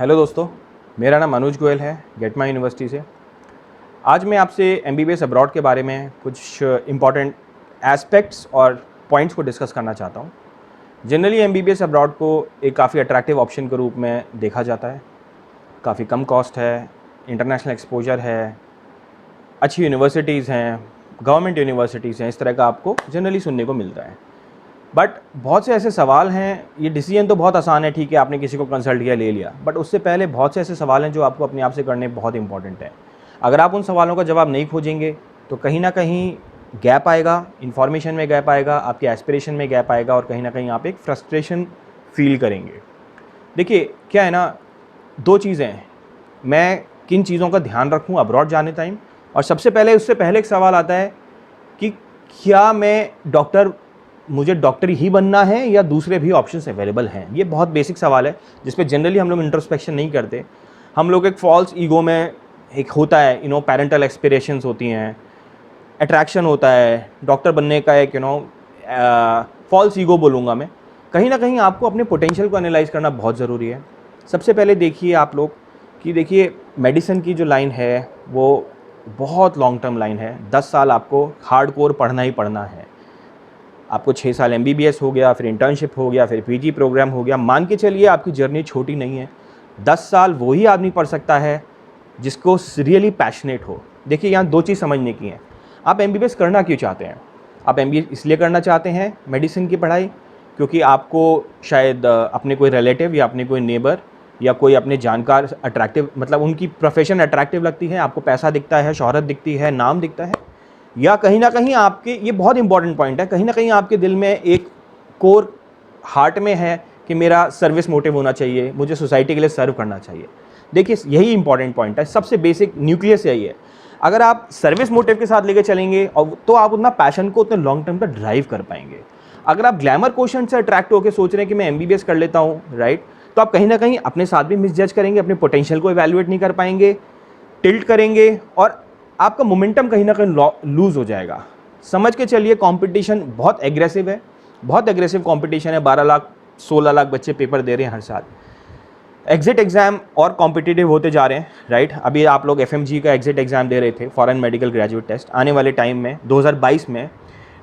Hello दोस्तों, मेरा नाम अनुज गोयल है गेट माई यूनिवर्सिटी से। आज मैं आपसे एमबीबीएस अब्रॉड के बारे में कुछ इम्पॉर्टेंट एस्पेक्ट्स और पॉइंट्स को डिस्कस करना चाहता हूँ। जनरली एमबीबीएस अब्रॉड को एक काफ़ी अट्रैक्टिव ऑप्शन के रूप में देखा जाता है। काफ़ी कम कॉस्ट है, इंटरनेशनल एक्सपोजर है, अच्छी यूनिवर्सिटीज़ हैं, गवर्नमेंट यूनिवर्सिटीज़ हैं, इस तरह का आपको जनरली सुनने को मिलता है। बट बहुत से ऐसे सवाल हैं, ये डिसीजन तो बहुत आसान है, ठीक है, आपने किसी को कंसल्ट किया, ले लिया, बट उससे पहले बहुत से ऐसे सवाल हैं जो आपको अपने आप से करने बहुत इंपॉर्टेंट है। अगर आप उन सवालों का जवाब नहीं खोजेंगे तो कहीं ना कहीं गैप आएगा, इन्फॉर्मेशन में गैप आएगा, आपके एस्पिरेशन में गैप आएगा और कहीं ना कहीं आप एक फ्रस्ट्रेशन फील करेंगे। देखिए क्या है ना, दो चीज़ें हैं, मैं किन चीज़ों का ध्यान रखूं अब्रॉड जाने टाइम, और सबसे पहले उससे पहले एक सवाल आता है कि क्या मुझे डॉक्टर ही बनना है या दूसरे भी ऑप्शंस अवेलेबल हैं। ये बहुत बेसिक सवाल है जिस पे जनरली हम लोग इंट्रोस्पेक्शन नहीं करते। हम लोग एक फॉल्स ईगो में एक होता है, पेरेंटल एक्सपिरेशंस होती हैं, अट्रैक्शन होता है, डॉक्टर बनने का एक फॉल्स ईगो बोलूँगा मैं। कहीं ना कहीं आपको अपने पोटेंशियल को एनालाइज करना बहुत ज़रूरी है। सबसे पहले देखिए आप लोग कि देखिए मेडिसिन की जो लाइन है वो बहुत लॉन्ग टर्म लाइन है। 10 साल आपको हार्डकोर पढ़ना ही पढ़ना है। आपको 6 साल एमबीबीएस हो गया, फिर इंटर्नशिप हो गया, फिर पीजी प्रोग्राम हो गया। मान के चलिए आपकी जर्नी छोटी नहीं है। 10 साल वही आदमी पढ़ सकता है जिसको रियली पैशनेट हो। देखिए यहाँ दो चीज़ समझने की है। आप एमबीबीएस करना क्यों चाहते हैं? आप एमबीबीएस इसलिए करना चाहते हैं मेडिसिन की पढ़ाई क्योंकि आपको शायद अपने कोई रिलेटिव या अपने कोई नेबर या कोई अपने जानकार अट्रैक्टिव, मतलब उनकी प्रोफेशन अट्रैक्टिव लगती है, आपको पैसा दिखता है, शोहरत दिखती है, नाम दिखता है, या कहीं ना कहीं आपके, ये बहुत इंपॉर्टेंट पॉइंट है, कहीं ना कहीं आपके दिल में एक कोर हार्ट में है कि मेरा सर्विस मोटिव होना चाहिए, मुझे सोसाइटी के लिए सर्व करना चाहिए। देखिए यही इंपॉर्टेंट पॉइंट है, सबसे बेसिक न्यूक्लियस यही है। अगर आप सर्विस मोटिव के साथ लेके चलेंगे और तो आप उतना पैशन को उतने लॉन्ग टर्म तक ड्राइव कर पाएंगे। अगर आप ग्लैमर क्वेश्चन से अट्रैक्ट होकर सोच रहे हैं कि मैं एमबीबीएस कर लेता हूँ, राइट, तो आप कहीं ना कहीं अपने साथ भी मिसजज करेंगे, अपने पोटेंशियल को इवैल्यूएट नहीं कर पाएंगे, टिल्ट करेंगे और आपका मोमेंटम कहीं ना कहीं लूज हो जाएगा। समझ के चलिए कंपटीशन बहुत एग्रेसिव है, बहुत एग्रेसिव कंपटीशन है। 12 लाख 16 लाख बच्चे पेपर दे रहे हैं हर साल। एग्जिट एग्जाम और कॉम्पिटिटिव होते जा रहे हैं, राइट। अभी आप लोग एफएमजी का एग्जिट एग्जाम दे रहे थे, फॉरेन मेडिकल ग्रेजुएट टेस्ट। आने वाले टाइम में 2022 में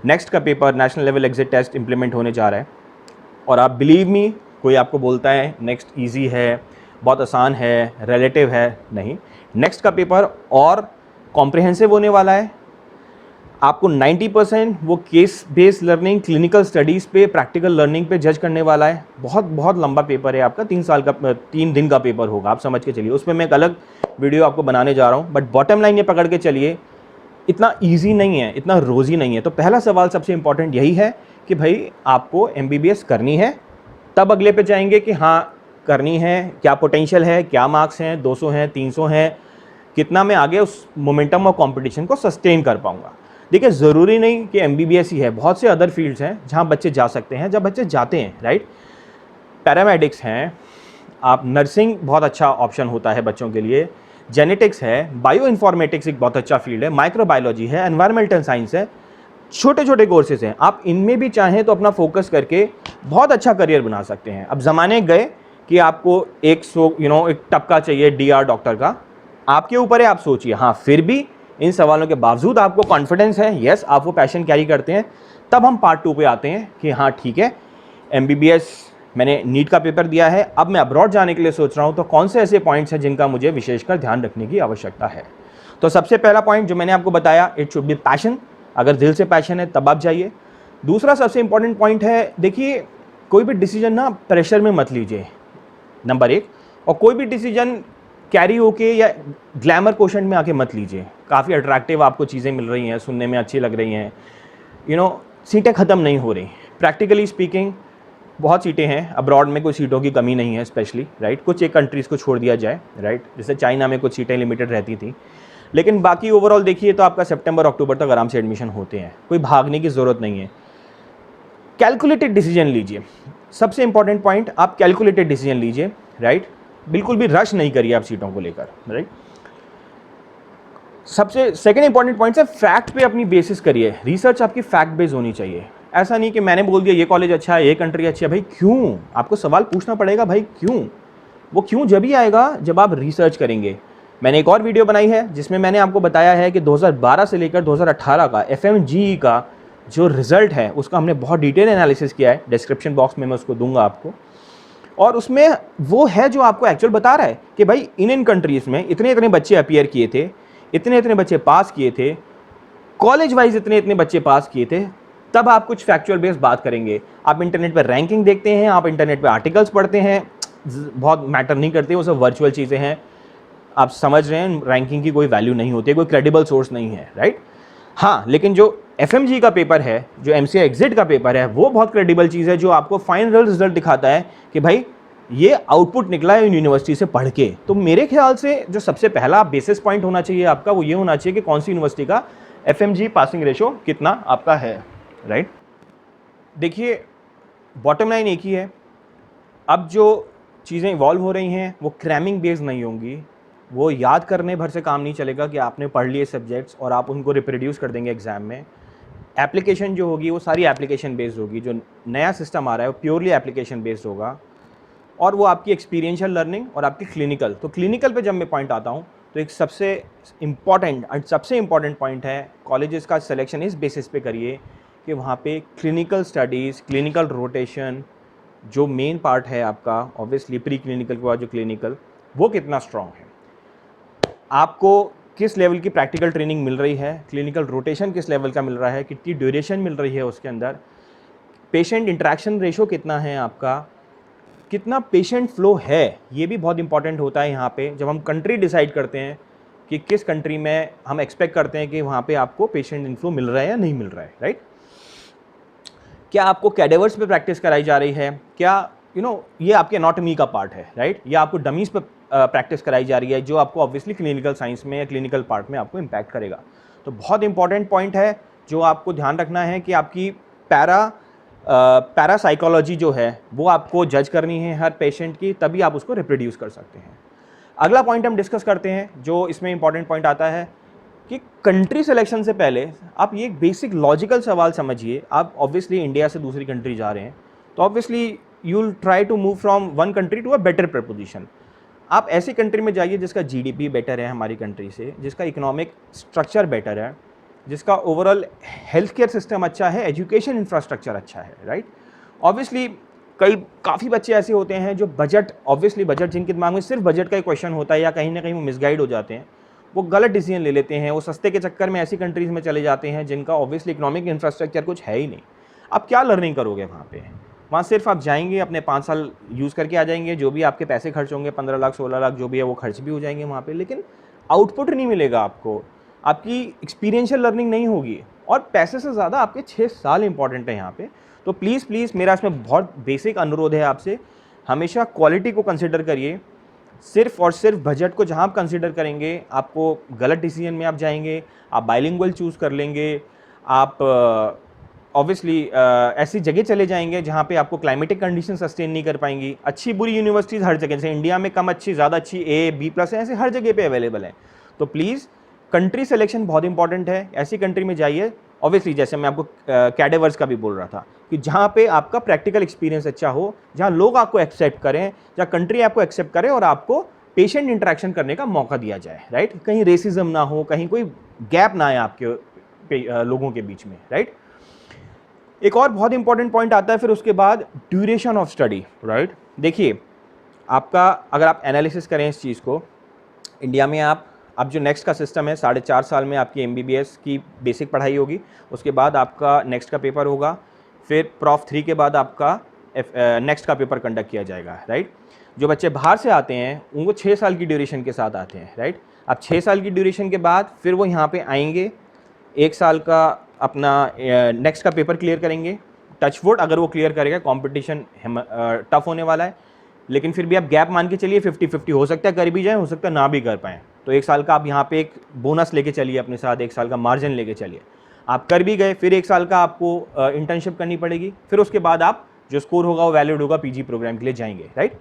नेक्स्ट का paper national level exit test implement होने जा रहा है। और आप बिलीव मी, कोई आपको बोलता है नेक्स्ट ईजी है, बहुत आसान है, रिलेटिव है, नहीं। नेक्स्ट का पेपर और कॉम्प्रिहेंसिव होने वाला है। आपको 90% वो case based learning, clinical studies पे, प्रैक्टिकल लर्निंग पे जज करने वाला है। बहुत बहुत लंबा पेपर है आपका, 3 दिन का पेपर होगा, आप समझ के चलिए। उसमें मैं एक अलग वीडियो आपको बनाने जा रहा हूँ, बट बॉटम लाइन ये पकड़ के चलिए, इतना ईजी नहीं है, इतना रोजी नहीं है। तो पहला सवाल सबसे इंपॉर्टेंट यही है कि भाई आपको एमबीबीएस करनी है, तब अगले पे जाएंगे कि हाँ करनी है, क्या पोटेंशियल है, क्या मार्क्स हैं, 200 हैं, 300 हैं, कितना मैं आगे उस मोमेंटम और कंपटीशन को सस्टेन कर पाऊंगा। देखिए ज़रूरी नहीं कि एमबीबीएस ही है, बहुत से अदर फील्ड्स हैं जहाँ बच्चे जा सकते हैं, जब बच्चे जाते हैं, राइट। पैरामेडिक्स हैं, आप नर्सिंग बहुत अच्छा ऑप्शन होता है बच्चों के लिए, जेनेटिक्स है, बायो इन्फॉर्मेटिक्स एक बहुत अच्छा फील्ड है, माइक्रोबायोलॉजी है, एनवायरमेंटल साइंस है, छोटे छोटे कोर्सेज हैं। आप इनमें भी चाहें तो अपना फोकस करके बहुत अच्छा करियर बना सकते हैं। अब ज़माने गए कि आपको एक टपका चाहिए डीआर डॉक्टर का, आपके ऊपर है, आप सोचिए। हाँ, फिर भी इन सवालों के बावजूद आपको कॉन्फिडेंस है, यस आप वो पैशन कैरी करते हैं, तब हम पार्ट 2 पे आते हैं कि हाँ ठीक है, एमबीबीएस मैंने नीट का पेपर दिया है, अब मैं अब्रॉड जाने के लिए सोच रहा हूँ, तो कौन से ऐसे पॉइंट्स हैं जिनका मुझे विशेषकर ध्यान रखने की आवश्यकता है। तो सबसे पहला पॉइंट जो मैंने आपको बताया, इट शुड बी पैशन। अगर दिल से पैशन है तब आप जाइए। दूसरा सबसे इंपॉर्टेंट पॉइंट है, देखिए कोई भी डिसीजन ना प्रेशर में मत लीजिए, नंबर 1। और कोई भी डिसीजन कैरी होके या ग्लैमर क्वेश्चन में आके मत लीजिए। काफ़ी अट्रैक्टिव आपको चीज़ें मिल रही हैं, सुनने में अच्छी लग रही हैं, सीटें ख़त्म नहीं हो रही। प्रैक्टिकली स्पीकिंग बहुत सीटें हैं, अब्रॉड में कोई सीटों की कमी नहीं है स्पेशली, राइट। कुछ एक कंट्रीज़ को छोड़ दिया जाए, राइट, जैसे चाइना में कुछ सीटें लिमिटेड रहती थी, लेकिन बाकी ओवरऑल देखिए तो आपका सितंबर अक्टूबर तक आराम से एडमिशन होते हैं, कोई भागने की ज़रूरत नहीं है। कैलकुलेटेड डिसीजन लीजिए, सबसे इंपॉर्टेंट पॉइंट, आप कैलकुलेटेड डिसीजन लीजिए, राइट। बिल्कुल भी रश नहीं करिए आप सीटों को लेकर, राइट। सबसे सेकंड इंपॉर्टेंट पॉइंट है, फैक्ट पे अपनी बेसिस करिए। रिसर्च आपकी फैक्ट बेस्ड होनी चाहिए। ऐसा नहीं कि मैंने बोल दिया ये कॉलेज अच्छा है, ये कंट्री अच्छी है, भाई क्यों, आपको सवाल पूछना पड़ेगा, भाई क्यों, वो क्यों जब ही आएगा जब आप रिसर्च करेंगे। मैंने एक और वीडियो बनाई है जिसमें मैंने आपको बताया है कि 2012 से लेकर 2018 का FMGE का जो रिज़ल्ट है उसका हमने बहुत डिटेल एनालिसिस किया है, डिस्क्रिप्शन बॉक्स में मैं उसको दूंगा आपको। और उसमें वो है जो आपको एक्चुअल बता रहा है कि भाई इन कंट्रीज़ में इतने इतने बच्चे अपीयर किए थे, इतने इतने बच्चे पास किए थे, कॉलेज वाइज इतने इतने बच्चे पास किए थे, तब आप कुछ फैक्चुअल बेस्ड बात करेंगे। आप इंटरनेट पर रैंकिंग देखते हैं, आप इंटरनेट पर आर्टिकल्स पढ़ते हैं, बहुत मैटर नहीं करते, वो सब वर्चुअल चीज़ें हैं। आप समझ रहे हैं रैंकिंग की कोई वैल्यू नहीं होती है, कोई क्रेडिबल सोर्स नहीं है, राइट। हाँ, लेकिन जो FMG का पेपर है, जो MCA एग्जिट का पेपर है, वो बहुत क्रेडिबल चीज़ है जो आपको फाइनल रिजल्ट दिखाता है कि भाई ये आउटपुट निकला है यूनिवर्सिटी से पढ़ के। तो मेरे ख्याल से जो सबसे पहला बेसिस पॉइंट होना चाहिए आपका वो ये होना चाहिए कि कौन सी यूनिवर्सिटी का FMG पासिंग रेशो कितना आपका है, राइट। देखिए, बॉटम लाइन एक ही है, अब जो चीज़ें इवॉल्व हो रही हैं वो क्रैमिंग बेस्ड नहीं होंगी, वो याद करने भर से काम नहीं चलेगा कि आपने पढ़ लिए सब्जेक्ट्स और आप उनको रिप्रोड्यूस कर देंगे एग्जाम में। एप्लीकेशन जो होगी वो सारी एप्लीकेशन बेस्ड होगी, जो नया सिस्टम आ रहा है वो प्योरली एप्लीकेशन बेस्ड होगा, और वो आपकी एक्सपीरियंशियल लर्निंग और आपकी क्लिनिकल। तो क्लिनिकल पे जब मैं पॉइंट आता हूँ तो एक सबसे इम्पॉर्टेंट पॉइंट है, कॉलेजेस का सिलेक्शन इस बेसिस पे करिए कि वहाँ पे क्लिनिकल स्टडीज़, क्लिनिकल रोटेशन जो मेन पार्ट है आपका, ऑब्वियसली प्री क्लिनिकल के बाद जो क्लिनिकल, वो कितना स्ट्रॉन्ग है, आपको किस लेवल की प्रैक्टिकल ट्रेनिंग मिल रही है, क्लिनिकल रोटेशन किस लेवल का मिल रहा है, कितनी ड्यूरेशन मिल रही है उसके अंदर, पेशेंट इंटरेक्शन रेशो कितना है आपका, कितना पेशेंट फ्लो है, ये भी बहुत इंपॉर्टेंट होता है यहाँ पे जब हम कंट्री डिसाइड करते हैं कि किस कंट्री में हम एक्सपेक्ट करते हैं कि वहाँ पे आपको पेशेंट इनफ्लो मिल रहा है या नहीं मिल रहा है, राइट। क्या आपको कैडेवर्स पे प्रैक्टिस कराई जा रही है, क्या ये आपके एनाटॉमी का पार्ट है, राइट, या आपको डमीज पे प्रैक्टिस कराई जा रही है जो आपको ऑब्वियसली क्लिनिकल साइंस में या क्लिनिकल पार्ट में आपको इम्पैक्ट करेगा। तो बहुत इंपॉर्टेंट पॉइंट है जो आपको ध्यान रखना है कि आपकी पैरासाइकोलॉजी जो है वो आपको जज करनी है हर पेशेंट की, तभी आप उसको रिप्रोड्यूस कर सकते हैं। अगला पॉइंट हम डिस्कस करते हैं जो इसमें इंपॉर्टेंट पॉइंट आता है कि कंट्री सिलेक्शन से पहले आप ये एक बेसिक लॉजिकल सवाल समझिए। आप ऑब्वियसली इंडिया से दूसरी कंट्री जा रहे हैं तो obviously you will try to move from one country to a better proposition. आप ऐसी कंट्री में जाइए जिसका GDP बेटर है हमारी कंट्री से, जिसका इकोनॉमिक स्ट्रक्चर बेटर है, जिसका ओवरऑल हेल्थ केयर सिस्टम अच्छा है, एजुकेशन इंफ्रास्ट्रक्चर अच्छा है, राइट। ऑब्वियसली काफ़ी बच्चे ऐसे होते हैं जो बजट जिनके दिमाग में सिर्फ बजट का ही क्वेश्चन होता है या कहीं ना कहीं वो मिसगाइड हो जाते हैं, वो गलत डिसीजन ले लेते हैं, वो सस्ते के चक्कर में ऐसी कंट्रीज़ में चले जाते हैं जिनका ऑब्वियसली इकोनॉमिक इंफ्रास्ट्रक्चर कुछ है ही नहीं। आप क्या लर्निंग करोगे वहाँ पे? वहाँ सिर्फ आप जाएंगे, अपने 5 साल यूज़ करके आ जाएंगे, जो भी आपके पैसे खर्च होंगे 15 लाख 16 लाख जो भी है वो खर्च भी हो जाएंगे वहाँ पे, लेकिन आउटपुट नहीं मिलेगा आपको, आपकी एक्सपीरियंशियल लर्निंग नहीं होगी। और पैसे से ज़्यादा आपके 6 साल इंपॉर्टेंट है यहाँ पे। तो प्लीज़ मेरा इसमें बहुत बेसिक अनुरोध है आपसे, हमेशा क्वालिटी को कंसिडर करिए। सिर्फ और सिर्फ बजट को जहाँ आप कंसिडर करेंगे आपको गलत डिसीजन में आप जाएंगे। आप बाइलिंगुअल चूज़ कर लेंगे, आप ऑब्वियसली ऐसी जगह चले जाएंगे जहाँ पे आपको क्लाइमेटिक कंडीशन सस्टेन नहीं कर पाएंगी। अच्छी बुरी यूनिवर्सिटीज़ हर जगह, जैसे इंडिया में कम अच्छी ज़्यादा अच्छी A, B+ है, ऐसे हर जगह पे अवेलेबल है। तो प्लीज़ कंट्री सिलेक्शन बहुत इंपॉर्टेंट है, ऐसी कंट्री में जाइए। ऑब्वियसली जैसे मैं आपको कैडेवर्स का भी बोल रहा था कि जहाँ पे आपका प्रैक्टिकल एक्सपीरियंस अच्छा हो, जहाँ लोग आपको एक्सेप्ट करें, जहाँ कंट्री आपको एक्सेप्ट करे और आपको पेशेंट इंटरेक्शन करने का मौका दिया जाए, राइट। कहीं रेसिज्म ना हो, कहीं कोई गैप ना आए आपके लोगों के बीच में, राइट। एक और बहुत इंपॉर्टेंट पॉइंट आता है फिर उसके बाद, ड्यूरेशन ऑफ स्टडी, राइट। देखिए, आपका अगर आप एनालिसिस करें इस चीज़ को, इंडिया में आप अब जो नेक्स्ट का सिस्टम है 4.5 साल में आपकी MBBS की बेसिक पढ़ाई होगी, उसके बाद आपका नेक्स्ट का पेपर होगा, फिर Prof 3 के बाद आपका नेक्स्ट का पेपर कंडक्ट किया जाएगा, राइट। जो बच्चे बाहर से आते हैं उनको 6 साल की ड्यूरेशन के साथ आते हैं, राइट। अब 6 साल की ड्यूरेशन के बाद फिर वो यहाँ पे आएंगे, 1 साल का अपना नेक्स्ट का पेपर क्लियर करेंगे। टचवुड अगर वो क्लियर करेगा, कंपटीशन टफ होने वाला है, लेकिन फिर भी आप गैप मान के चलिए 50-50 हो सकता है कर भी जाए, हो सकता है ना भी कर पाएँ। तो 1 साल का आप यहाँ पे एक बोनस लेके चलिए अपने साथ, 1 साल का मार्जिन लेके चलिए। आप कर भी गए, फिर 1 साल का आपको इंटर्नशिप करनी पड़ेगी, फिर उसके बाद आप जो स्कोर होगा वो वैलिड होगा, PG प्रोग्राम के लिए जाएंगे, राइट।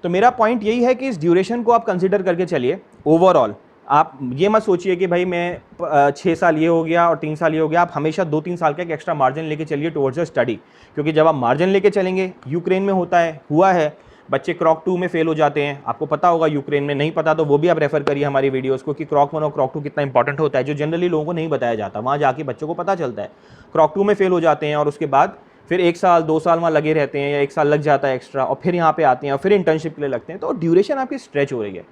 तो मेरा पॉइंट यही है कि इस ड्यूरेशन को आप कंसिडर करके चलिए। ओवरऑल आप ये मत सोचिए कि भाई मैं 6 साल ये हो गया और 3 साल ये हो गया। आप हमेशा 2-3 साल का एक एक्स्ट्रा मार्जिन लेके चलिए टुवर्ड्स अ स्टडी, क्योंकि जब आप मार्जिन लेके चलेंगे, यूक्रेन में हुआ है, बच्चे क्रॉक 2 में फेल हो जाते हैं, आपको पता होगा, यूक्रेन में, नहीं पता तो वो भी आप रेफर करिए हमारी वीडियोस को कि क्रॉक 1 और क्रॉक 2 कितना इंपॉर्टेंट होता है, जो जनरली लोगों को नहीं बताया जाता, वहाँ जाके बच्चों को पता चलता है। क्रॉक 2 में फेल हो जाते हैं और उसके बाद फिर 1 साल 2 साल वहाँ लगे रहते हैं या 1 साल लग जाता है एक्स्ट्रा, और फिर यहाँ पे आते हैं और फिर इंटर्नशिप के लिए लगते हैं, तो ड्यूरेशन आपकी स्ट्रेच हो रही है।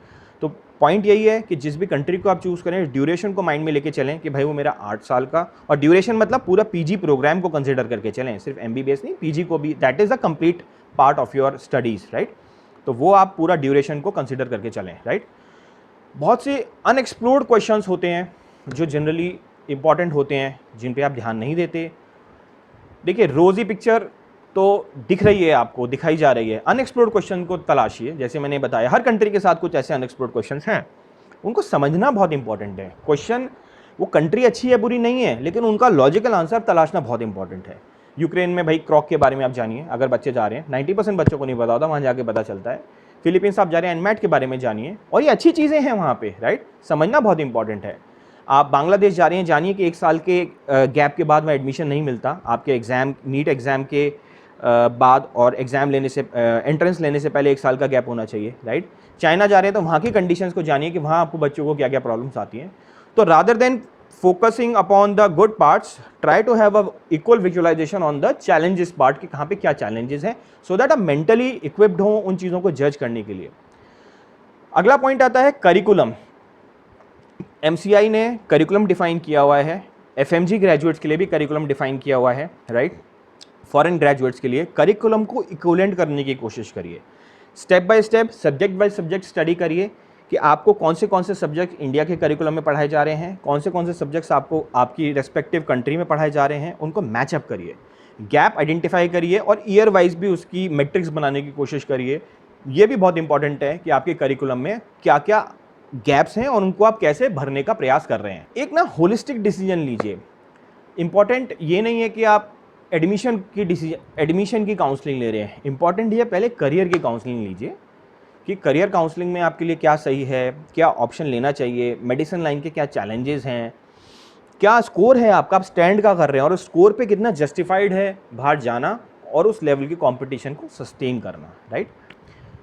तो पॉइंट यही है कि जिस भी कंट्री को आप चूज़ करें, ड्यूरेशन को माइंड में लेके चलें कि भाई वो मेरा 8 साल का, और ड्यूरेशन मतलब पूरा पीजी प्रोग्राम को कंसिडर करके चलें, सिर्फ एमबीबीएस नहीं, पीजी को भी, that is the complete part of your studies, right. तो वो आप पूरा ड्यूरेशन को कंसिडर करके चलें, राइट। बहुत से अनएक्सप्लोर्ड क्वेश्चंस होते हैं जो जनरली इंपॉर्टेंट होते हैं, जिन पे आप ध्यान नहीं देते। देखिए, रोज़ी पिक्चर तो दिख रही है आपको, दिखाई जा रही है, अनएक्सप्लोर्ड क्वेश्चन को तलाशिए। जैसे मैंने बताया, हर कंट्री के साथ कुछ ऐसे अनएक्सप्लोर्ड क्वेश्चंस हैं, उनको समझना बहुत इंपॉर्टेंट है। क्वेश्चन, वो कंट्री अच्छी है बुरी नहीं है, लेकिन उनका लॉजिकल आंसर तलाशना बहुत इंपॉर्टेंट है। यूक्रेन में भाई क्रॉक के बारे में आप जानिए, अगर बच्चे जा रहे हैं, 90% बच्चों को नहीं पता होता, वहाँ जाके पता चलता है। फिलीपींस आप जा रहे हैं, एनमैट के बारे में जानिए, और ये अच्छी चीज़ें हैं वहाँ पे, राइट, समझना बहुत इंपॉर्टेंट है। आप बांग्लादेश जा रहे हैं, जानिए कि 1 साल के गैप के बाद वहाँ एडमिशन नहीं मिलता, आपके एग्ज़ाम, नीट एग्ज़ाम के बाद और एग्ज़ाम लेने से, एंट्रेंस लेने से पहले 1 साल का गैप होना चाहिए, राइट। चाइना जा रहे हैं तो वहाँ की कंडीशंस को जानिए कि वहाँ आपको बच्चों को क्या क्या प्रॉब्लम्स आती हैं। तो rather than focusing upon the good parts, try to have a equal visualisation on the challenges part, कि कहाँ पे क्या चैलेंजेस हैं, सो दैट आप मेंटली इक्विप्ड हो उन चीज़ों को जज करने के लिए। अगला पॉइंट आता है करिकुलम। एमसीआई ने करिकुलम डिफाइन किया हुआ है, एफएमजी ग्रेजुएट्स के लिए भी करिकुलम डिफाइन किया हुआ है, राइट। फॉरेन ग्रेजुएट्स के लिए करिकुलम को इक्विवेलेंट करने की कोशिश करिए, step by step, subject by subject study करिए कि आपको कौन से सब्जेक्ट इंडिया के करिकुलम में पढ़ाए जा रहे हैं, कौन से सब्जेक्ट्स आपको आपकी रेस्पेक्टिव कंट्री में पढ़ाए जा रहे हैं, उनको मैचअप करिए, गैप आइडेंटिफाई करिए, और ईयर वाइज भी उसकी मैट्रिक्स बनाने की कोशिश करिए। ये भी बहुत इंपॉर्टेंट है कि आपके करिकुलम में क्या क्या गैप्स हैं और उनको आप कैसे भरने का प्रयास कर रहे हैं। एक ना होलिस्टिक डिसीजन लीजिए। इंपॉर्टेंट ये नहीं है कि आप एडमिशन की काउंसलिंग ले रहे हैं, इंपॉर्टेंट ये पहले करियर की काउंसलिंग लीजिए कि करियर काउंसलिंग में आपके लिए क्या सही है, क्या ऑप्शन लेना चाहिए, मेडिसिन लाइन के क्या चैलेंजेस हैं, क्या स्कोर है आपका, आप स्टैंड का कर रहे हैं और उस स्कोर पे कितना जस्टिफाइड है बाहर जाना और उस लेवल की कंपटीशन को सस्टेन करना, राइट।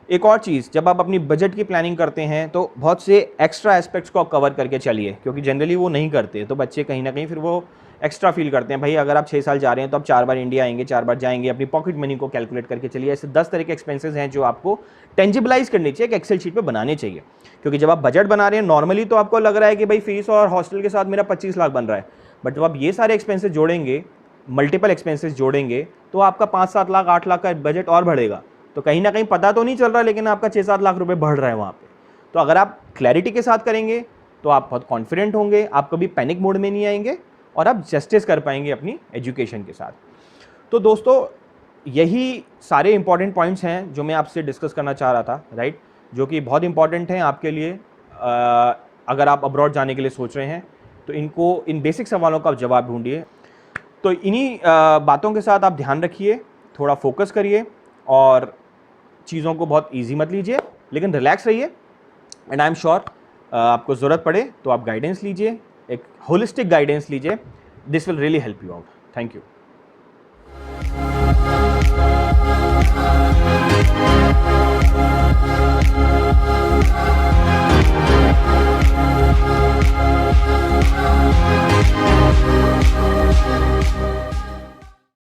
एक और चीज़, जब आप अपनी बजट की प्लानिंग करते हैं तो बहुत से एक्स्ट्रा एस्पेक्ट्स को आप कवर करके चलिए, क्योंकि जनरली वो नहीं करते, तो बच्चे कहीं ना कहीं फिर वो एक्स्ट्रा फील करते हैं। भाई अगर आप 6 साल जा रहे हैं तो आप 4 बार इंडिया आएंगे, 4 बार जाएंगे, अपनी पॉकेट मनी को कैलकुलेट करके चलिए। ऐसे 10 तरह के एक्सपेंसेस हैं जो आपको टेंजिबलाइज करनी चाहिए, एक एक्सेल शीट पे बनाने चाहिए, क्योंकि जब आप बजट बना रहे हैं नॉर्मली तो आपको लग रहा है कि भाई फीस और हॉस्टल के साथ मेरा 25 लाख बन रहा है, बट जब आप ये सारे एक्सपेंसेस जोड़ेंगे, मल्टीपल एक्सपेंसेस जोड़ेंगे, तो आपका 5-7 लाख 8 लाख का बजट और बढ़ेगा। तो कहीं ना कहीं पता तो नहीं चल रहा, लेकिन आपका 6-7 लाख रुपए बढ़ रहा है वहाँ पे। तो अगर आप क्लैरिटी के साथ करेंगे तो आप बहुत कॉन्फिडेंट होंगे, आप कभी पैनिक मोड में नहीं आएंगे और आप जस्टिस कर पाएंगे अपनी एजुकेशन के साथ। तो दोस्तों, यही सारे इंपॉर्टेंट पॉइंट्स हैं जो मैं आपसे डिस्कस करना चाह रहा था, राइट, जो कि बहुत इंपॉर्टेंट हैं आपके लिए। अगर आप अब्रॉड जाने के लिए सोच रहे हैं तो इन बेसिक सवालों का आप जवाब ढूंढिए। तो इन्हीं बातों के साथ आप ध्यान रखिए, थोड़ा फोकस करिए और चीज़ों को बहुत इजी मत लीजिए, लेकिन रिलैक्स रहिए। एंड आई एम श्योर आपको ज़रूरत पड़े तो आप गाइडेंस लीजिए, एक होलिस्टिक गाइडेंस लीजिए। This will really help you out. Thank you.